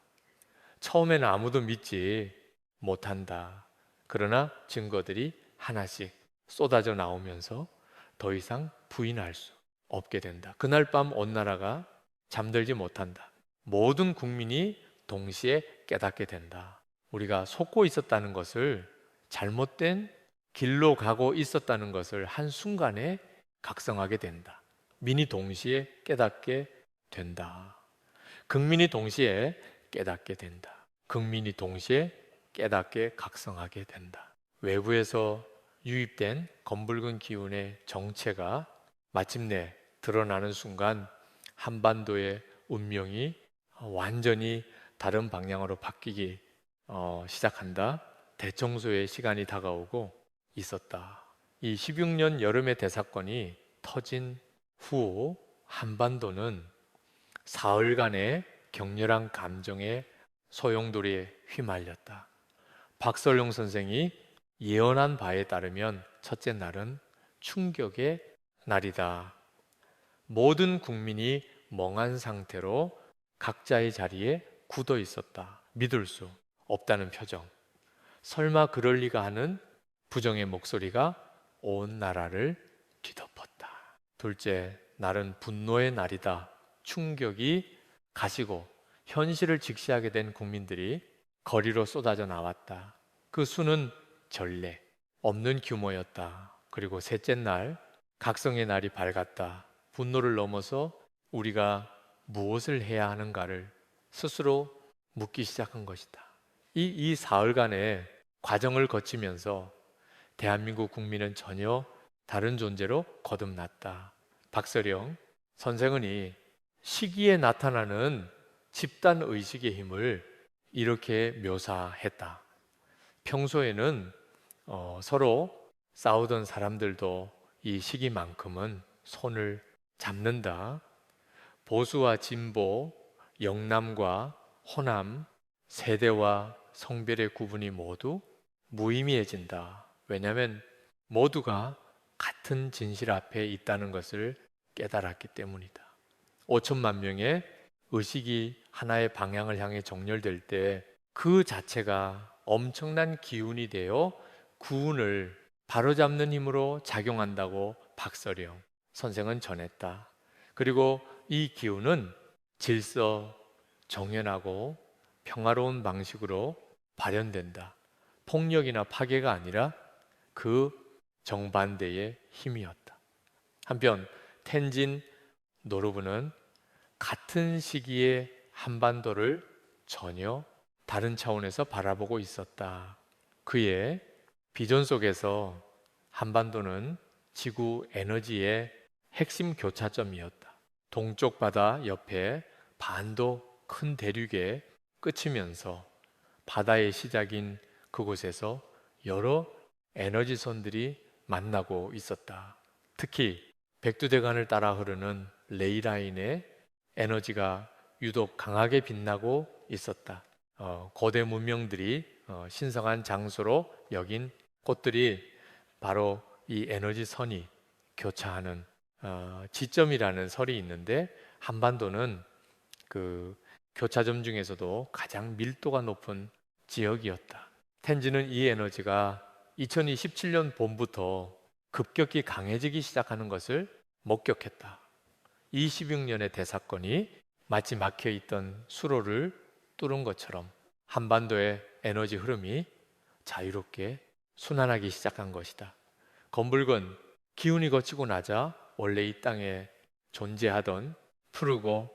처음에는 아무도 믿지 못한다. 그러나 증거들이 하나씩 쏟아져 나오면서 더 이상 부인할 수 없게 된다. 그날 밤 온 나라가 잠들지 못한다. 모든 국민이 동시에 깨닫게 된다. 우리가 속고 있었다는 것을, 잘못된 길로 가고 있었다는 것을 한순간에 각성하게 된다. 민이 동시에 깨닫게 된다. 국민이 동시에 깨닫게 된다. 국민이 동시에 깨닫게 각성하게 된다. 외부에서 유입된 검붉은 기운의 정체가 마침내 드러나는 순간 한반도의 운명이 완전히 다른 방향으로 바뀌기 시작한다. 대청소의 시간이 다가오고 있었다. 이 16년 여름의 대사건이 터진 후 한반도는 사흘간의 격렬한 감정의 소용돌이에 휘말렸다. 박설용 선생이 예언한 바에 따르면 첫째 날은 충격의 날이다. 모든 국민이 멍한 상태로 각자의 자리에 굳어 있었다. 믿을 수 없다는 표정. 설마 그럴 리가 하는 부정의 목소리가 온 나라를 뒤덮었다. 둘째 날은 분노의 날이다. 충격이 가시고 현실을 직시하게 된 국민들이 거리로 쏟아져 나왔다. 그 수는 전례 없는 규모였다. 그리고 셋째 날 각성의 날이 밝았다. 분노를 넘어서 우리가 무엇을 해야 하는가를 스스로 묻기 시작한 것이다. 이 사흘간의 과정을 거치면서 대한민국 국민은 전혀 다른 존재로 거듭났다. 박서령 선생은 시기에 나타나는 집단 의식의 힘을 이렇게 묘사했다. 평소에는 서로 싸우던 사람들도 이 시기만큼은 손을 잡는다. 보수와 진보, 영남과 호남, 세대와 성별의 구분이 모두 무의미해진다. 왜냐하면 모두가 같은 진실 앞에 있다는 것을 깨달았기 때문이다. 5천만 명의 의식이 하나의 방향을 향해 정렬될 때 그 자체가 엄청난 기운이 되어 구운을 바로잡는 힘으로 작용한다고 박서령 선생은 전했다. 그리고 이 기운은 질서, 정연하고 평화로운 방식으로 발현된다. 폭력이나 파괴가 아니라 그 정반대의 힘이었다. 한편 텐진 노르브는 같은 시기에 한반도를 전혀 다른 차원에서 바라보고 있었다. 그의 비전 속에서 한반도는 지구 에너지의 핵심 교차점이었다. 동쪽 바다 옆에 반도 큰 대륙에 끝이면서 바다의 시작인 그곳에서 여러 에너지선들이 만나고 있었다. 특히 백두대간을 따라 흐르는 레이라인의 에너지가 유독 강하게 빛나고 있었다. 고대 문명들이 신성한 장소로 여긴 곳들이 바로 이 에너지선이 교차하는 지점이라는 설이 있는데, 한반도는 그 교차점 중에서도 가장 밀도가 높은 지역이었다. 텐지는 이 에너지가 2027년 봄부터 급격히 강해지기 시작하는 것을 목격했다. 26년의 대사건이 마치 막혀있던 수로를 뚫은 것처럼 한반도의 에너지 흐름이 자유롭게 순환하기 시작한 것이다. 검붉은 기운이 거치고 나자 원래 이 땅에 존재하던 푸르고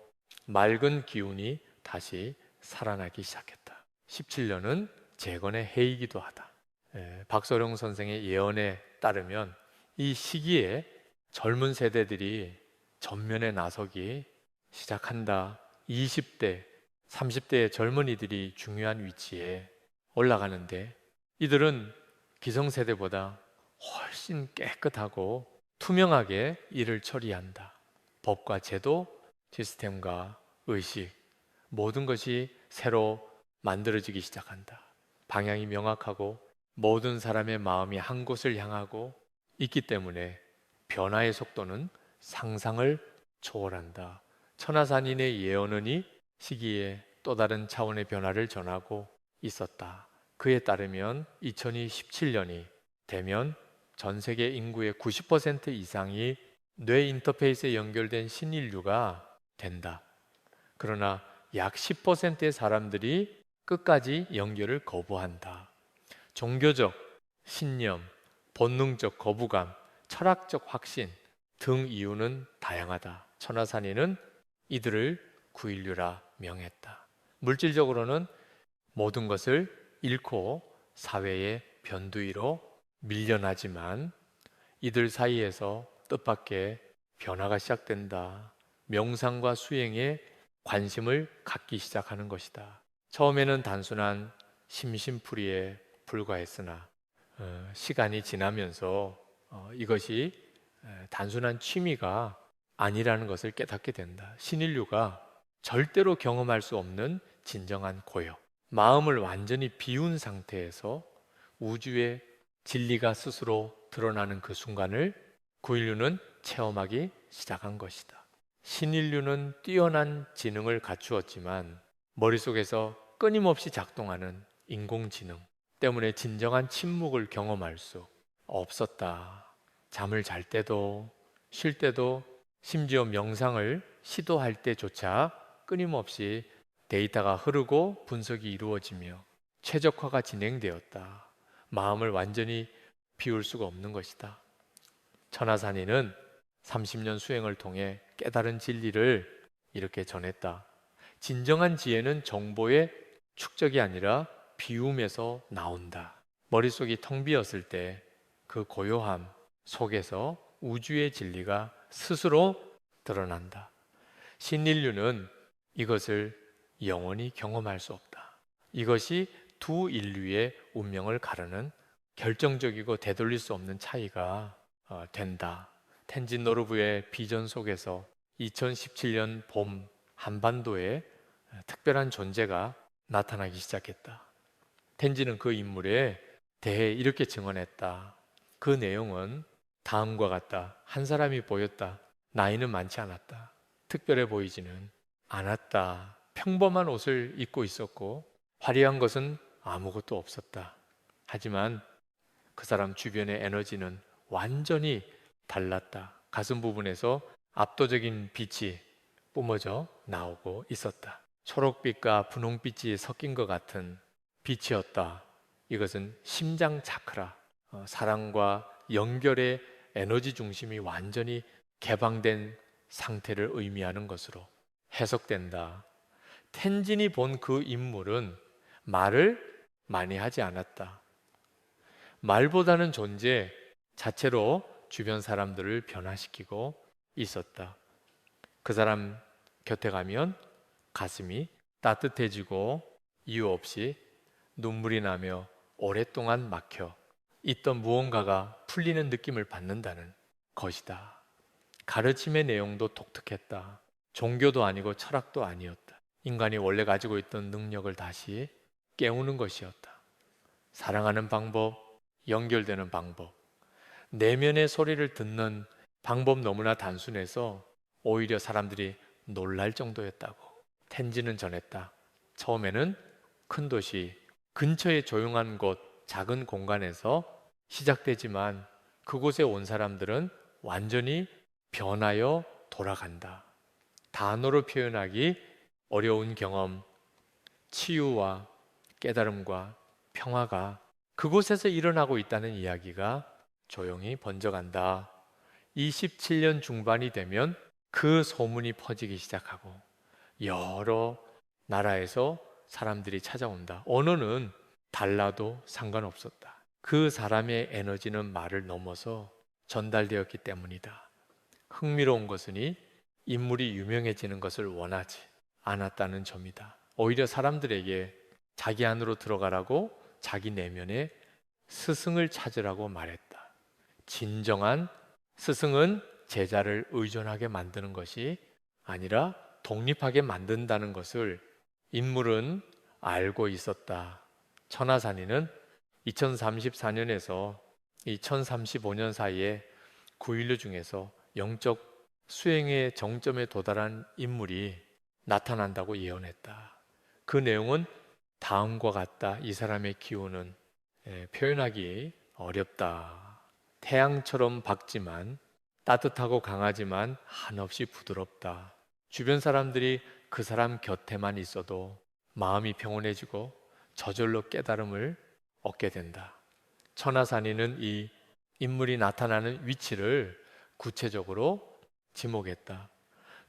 맑은 기운이 다시 살아나기 시작했다. 17년은 재건의 해이기도 하다. 박소령 선생의 예언에 따르면 이 시기에 젊은 세대들이 전면에 나서기 시작한다. 20대, 30대의 젊은이들이 중요한 위치에 올라가는데 이들은 기성세대보다 훨씬 깨끗하고 투명하게 일을 처리한다. 법과 제도, 시스템과 의식, 모든 것이 새로 만들어지기 시작한다. 방향이 명확하고 모든 사람의 마음이 한 곳을 향하고 있기 때문에 변화의 속도는 상상을 초월한다. 천하산인의 예언은 이 시기에 또 다른 차원의 변화를 전하고 있었다. 그에 따르면 2027년이 되면 전 세계 인구의 90% 이상이 뇌 인터페이스에 연결된 신인류가 된다. 그러나 약 10%의 사람들이 끝까지 연결을 거부한다. 종교적 신념, 본능적 거부감, 철학적 확신 등 이유는 다양하다. 천하산인은 이들을 9인류라 명했다. 물질적으로는 모든 것을 잃고 사회의 변두리로 밀려나지만 이들 사이에서 뜻밖의 변화가 시작된다. 명상과 수행에 관심을 갖기 시작하는 것이다. 처음에는 단순한 심심풀이에 불과했으나 시간이 지나면서 이것이 단순한 취미가 아니라는 것을 깨닫게 된다. 신인류가 절대로 경험할 수 없는 진정한 고요. 마음을 완전히 비운 상태에서 우주의 진리가 스스로 드러나는 그 순간을 9인류는 체험하기 시작한 것이다. 신인류는 뛰어난 지능을 갖추었지만 머릿속에서 끊임없이 작동하는 인공지능 때문에 진정한 침묵을 경험할 수 없었다. 잠을 잘 때도 쉴 때도 심지어 명상을 시도할 때조차 끊임없이 데이터가 흐르고 분석이 이루어지며 최적화가 진행되었다. 마음을 완전히 비울 수가 없는 것이다. 천하산인은 30년 수행을 통해 깨달은 진리를 이렇게 전했다. 진정한 지혜는 정보의 축적이 아니라 비움에서 나온다. 머릿속이 텅 비었을 때 그 고요함 속에서 우주의 진리가 스스로 드러난다. 신인류는 이것을 영원히 경험할 수 없다. 이것이 두 인류의 운명을 가르는 결정적이고 되돌릴 수 없는 차이가 된다. 텐진 노르부의 비전 속에서 2017년 봄 한반도에 특별한 존재가 나타나기 시작했다. 텐진은 그 인물에 대해 이렇게 증언했다. 그 내용은 다음과 같다. 한 사람이 보였다. 나이는 많지 않았다. 특별해 보이지는 않았다. 평범한 옷을 입고 있었고 화려한 것은 아무것도 없었다. 하지만 그 사람 주변의 에너지는 완전히 달랐다. 가슴 부분에서 압도적인 빛이 뿜어져 나오고 있었다. 초록빛과 분홍빛이 섞인 것 같은 빛이었다. 이것은 심장 차크라, 사랑과 연결의 에너지 중심이 완전히 개방된 상태를 의미하는 것으로 해석된다. 텐진이 본 그 인물은 말을 많이 하지 않았다. 말보다는 존재 자체로 주변 사람들을 변화시키고 있었다. 그 사람 곁에 가면 가슴이 따뜻해지고 이유 없이 눈물이 나며 오랫동안 막혀 있던 무언가가 풀리는 느낌을 받는다는 것이다. 가르침의 내용도 독특했다. 종교도 아니고 철학도 아니었다. 인간이 원래 가지고 있던 능력을 다시 깨우는 것이었다. 사랑하는 방법, 연결되는 방법, 내면의 소리를 듣는 방법 너무나 단순해서 오히려 사람들이 놀랄 정도였다고. 텐지는 전했다. 처음에는 큰 도시, 근처의 조용한 곳, 작은 공간에서 시작되지만 그곳에 온 사람들은 완전히 변하여 돌아간다. 단어로 표현하기 어려운 경험, 치유와 깨달음과 평화가 그곳에서 일어나고 있다는 이야기가 조용히 번져간다. 27년 중반이 되면 그 소문이 퍼지기 시작하고 여러 나라에서 사람들이 찾아온다. 언어는 달라도 상관없었다. 그 사람의 에너지는 말을 넘어서 전달되었기 때문이다. 흥미로운 것은 인물이 유명해지는 것을 원하지 않았다는 점이다. 오히려 사람들에게 자기 안으로 들어가라고 자기 내면에 스승을 찾으라고 말했다. 진정한 스승은 제자를 의존하게 만드는 것이 아니라 독립하게 만든다는 것을 인물은 알고 있었다. 천하산이는 2034년에서 2035년 사이에 9인류 중에서 영적 수행의 정점에 도달한 인물이 나타난다고 예언했다. 그 내용은 다음과 같다. 이 사람의 기운은 표현하기 어렵다. 태양처럼 밝지만 따뜻하고 강하지만 한없이 부드럽다. 주변 사람들이 그 사람 곁에만 있어도 마음이 평온해지고 저절로 깨달음을 얻게 된다. 천하산이는 이 인물이 나타나는 위치를 구체적으로 지목했다.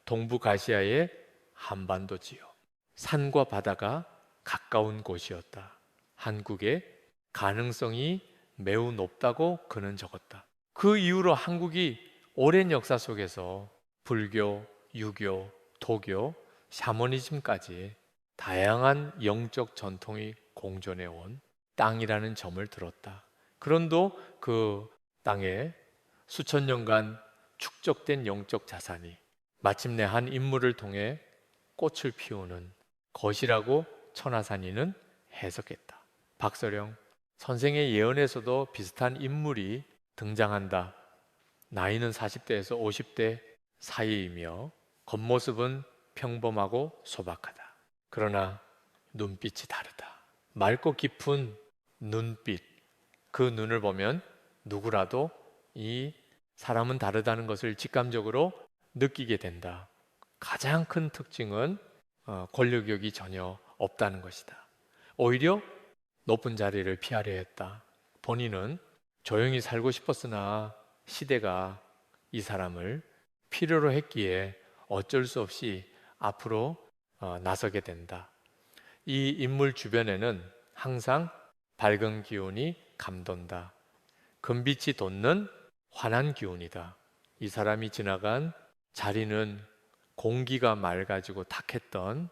동북아시아의 한반도 지역, 산과 바다가 가까운 곳이었다. 한국의 가능성이 매우 높다고 그는 적었다. 그 이후로 한국이 오랜 역사 속에서 불교, 유교, 도교, 샤머니즘까지 다양한 영적 전통이 공존해 온 땅이라는 점을 들었다. 그런데 그 땅에 수천 년간 축적된 영적 자산이 마침내 한 인물을 통해 꽃을 피우는 것이라고 천하산이는 해석했다. 박서령 선생의 예언에서도 비슷한 인물이 등장한다. 나이는 40대에서 50대 사이이며 겉모습은 평범하고 소박하다. 그러나 눈빛이 다르다. 맑고 깊은 눈빛, 그 눈을 보면 누구라도 이 사람은 다르다는 것을 직감적으로 느끼게 된다. 가장 큰 특징은 권력욕이 전혀 없다는 것이다. 오히려 높은 자리를 피하려 했다. 본인은 조용히 살고 싶었으나 시대가 이 사람을 필요로 했기에 어쩔 수 없이 앞으로 나서게 된다. 이 인물 주변에는 항상 밝은 기운이 감돈다. 금빛이 돋는 환한 기운이다. 이 사람이 지나간 자리는 공기가 맑아지고 탁했던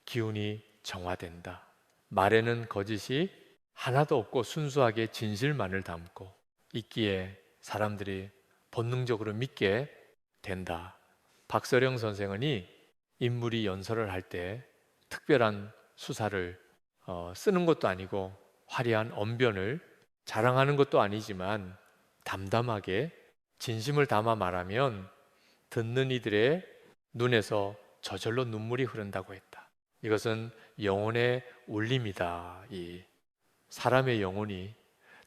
기운이 정화된다. 말에는 거짓이 하나도 없고 순수하게 진실만을 담고 있기에 사람들이 본능적으로 믿게 된다. 박서령 선생은 이 인물이 연설을 할 때 특별한 수사를 쓰는 것도 아니고 화려한 언변을 자랑하는 것도 아니지만 담담하게 진심을 담아 말하면 듣는 이들의 눈에서 저절로 눈물이 흐른다고 했다. 이것은 영혼의 울림이다. 이 사람의 영혼이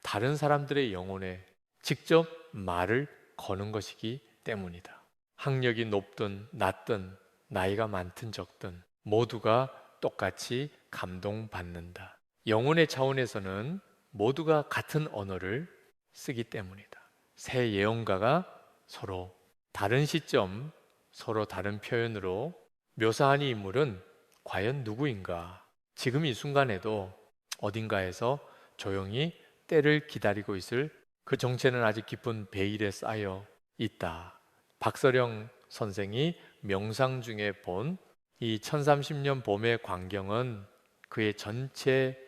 다른 사람들의 영혼에 직접 말을 거는 것이기 때문이다. 학력이 높든 낮든 나이가 많든 적든 모두가 똑같이 감동받는다. 영혼의 차원에서는 모두가 같은 언어를 쓰기 때문이다. 세 예언가가 서로 다른 시점, 서로 다른 표현으로 묘사한 이 인물은 과연 누구인가? 지금 이 순간에도 어딘가에서 조용히 때를 기다리고 있을 그 정체는 아직 깊은 베일에 쌓여 있다. 박서령 선생이 명상 중에 본 이 1030년 봄의 광경은 그의 전체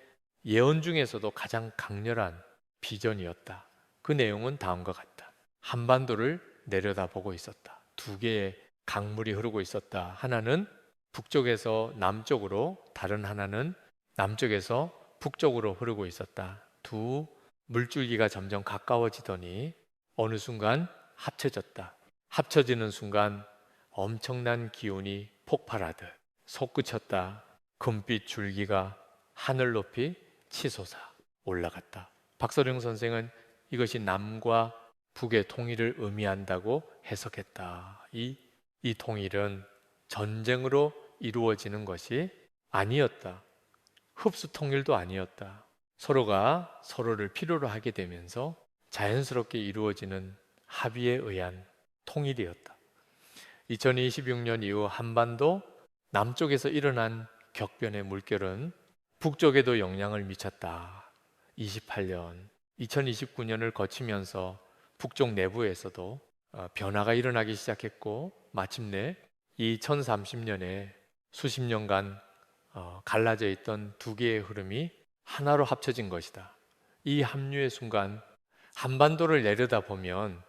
예언 중에서도 가장 강렬한 비전이었다. 그 내용은 다음과 같다. 한반도를 내려다보고 있었다. 두 개의 강물이 흐르고 있었다. 하나는 북쪽에서 남쪽으로, 다른 하나는 남쪽에서 북쪽으로 흐르고 있었다. 두 물줄기가 점점 가까워지더니 어느 순간 합쳐졌다. 합쳐지는 순간 엄청난 기운이 폭발하듯 솟구쳤다. 금빛 줄기가 하늘 높이 치솟아 올라갔다. 박서령 선생은 이것이 남과 북의 통일을 의미한다고 해석했다. 이 통일은 전쟁으로 이루어지는 것이 아니었다. 흡수 통일도 아니었다. 서로가 서로를 필요로 하게 되면서 자연스럽게 이루어지는 합의에 의한 통일이었다. 2026년 이후 한반도 남쪽에서 일어난 격변의 물결은 북쪽에도 영향을 미쳤다. 28년, 2029년을 거치면서 북쪽 내부에서도 변화가 일어나기 시작했고, 마침내 2030년에 수십 년간 갈라져 있던 두 개의 흐름이 하나로 합쳐진 것이다. 이 합류의 순간 한반도를 내려다보면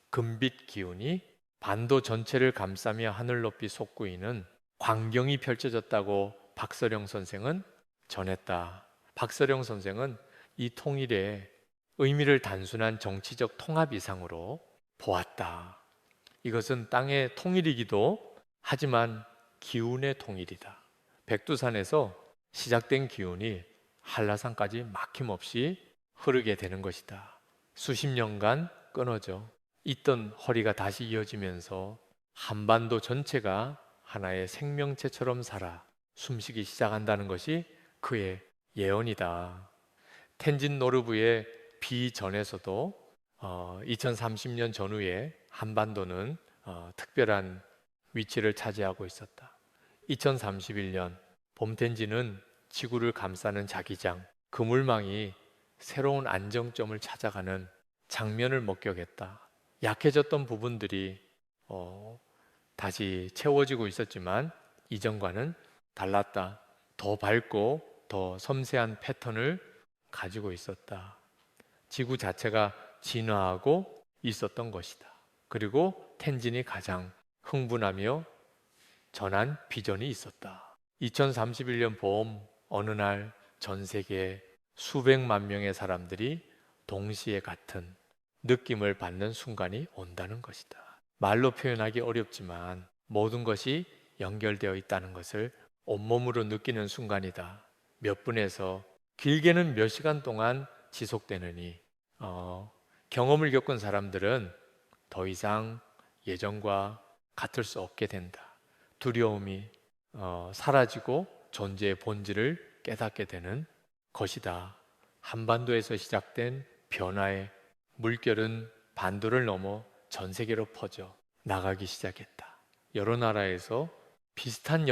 금빛 기운이 반도 전체를 감싸며 하늘 높이 솟구이는 광경이 펼쳐졌다고 박서령 선생은 전했다. 박서령 선생은 이 통일의 의미를 단순한 정치적 통합 이상으로 보았다. 이것은 땅의 통일이기도 하지만 기운의 통일이다. 백두산에서 시작된 기운이 한라산까지 막힘없이 흐르게 되는 것이다. 수십 년간 끊어져 있던 허리가 다시 이어지면서 한반도 전체가 하나의 생명체처럼 살아 숨쉬기 시작한다는 것이 그의 예언이다. 텐진 노르부의 비전에서도 2030년 전후에 한반도는 특별한 위치를 차지하고 있었다. 2031년 봄텐진은 지구를 감싸는 자기장, 그물망이 새로운 안정점을 찾아가는 장면을 목격했다. 약해졌던 부분들이 다시 채워지고 있었지만 이전과는 달랐다. 더 밝고 더 섬세한 패턴을 가지고 있었다. 지구 자체가 진화하고 있었던 것이다. 그리고 텐진이 가장 흥분하며 전한 비전이 있었다. 2031년 봄 어느 날 전 세계 수백만 명의 사람들이 동시에 같은 느낌을 받는 순간이 온다는 것이다. 말로 표현하기 어렵지만 모든 것이 연결되어 있다는 것을 온몸으로 느끼는 순간이다. 몇 분에서 길게는 몇 시간 동안 지속되느니 경험을 겪은 사람들은 더 이상 예전과 같을 수 없게 된다. 두려움이 사라지고 존재의 본질을 깨닫게 되는 것이다. 한반도에서 시작된 변화의 물결은 반도를 넘어 전 세계로 퍼져 나가기 시작했다. 여러 나라에서 비슷한